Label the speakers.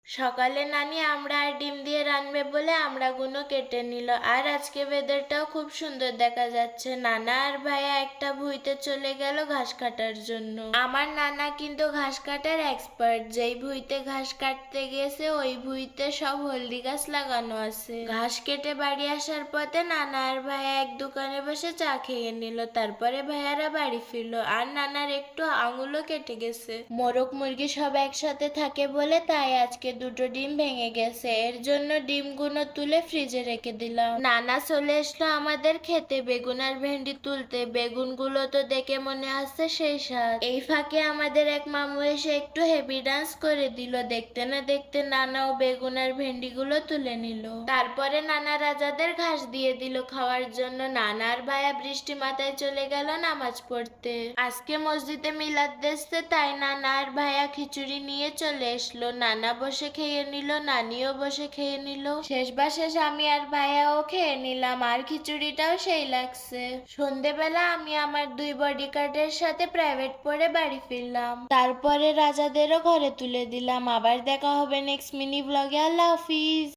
Speaker 1: সকালে নানি আমরা আর ডিম দিয়ে রানবে বলে আমড়াগুলো কেটে নিল। আর আজকে ওয়েদারটাও খুব সুন্দর দেখা যাচ্ছে। নানা আর ভাইয়া একটা ভুঁইতে চলে গেল ঘাস কাটার জন্য। আমার নানা কিন্তু ঘাস কাটার এক্সপার্ট। যেই ভুঁইতে ঘাস কাটতে গেছে ওই ভুঁইতে সব হলদি গাছ লাগানো আছে। ঘাস কেটে বাড়ি আসার পথে নানা আর ভাইয়া এক দোকানে বসে চা খেয়ে নিল। তারপরে ভাইয়ারা বাড়ি ফিরলো। আর নানার একটু আঙুলও কেটে গেছে। মোরগ মুরগি সব একসাথে থাকে বলে তাই আজকে দুটো ডিম ভেঙে গেছে। এর জন্য ডিমগুলো তুলে ফ্রিজে রেখে দিলাম। নানা চলে এসলো আমাদের খেতে বেগুন আর ভেন্ডি তুলতে। বেগুনগুলো তো দেখে মনে হচ্ছে সেই স্বাদ। এই ফাঁকে আমাদের এক মামু এসে একটু হেভি ডান্স করে দিল। দেখতে না দেখতে নানাও বেগুন আর ভেন্ডিগুলো তুলে নিল। তারপরে নানা রাজাদের ঘাস দিয়ে দিল খাওয়ার জন্য। নানা আর ভাইয়া বৃষ্টি মাথায় চলে গেল নামাজ পড়তে। আজকে মসজিদে মিলাদ দিচ্ছে তাই নানা আর ভাইয়া খিচুড়ি নিয়ে চলে এসলো। নানা বসে খেয়ে নিল, নানিও বসে খেয়ে নিল। শেষ আমি আর ভাইয়াও খেয়ে নিলাম। আর খিচুড়িটাও সেই লাগছে। সন্ধেবেলা আমি আমার 2 বডিগার্ডের সাথে প্রাইভেট পড়ে বাড়ি ফিরলাম। তারপরে রাজাদেরও ঘরে তুলে দিলাম। আবার দেখা হবে নেক্সট মিনি ব্লগে। আল্লাহ হাফিজ।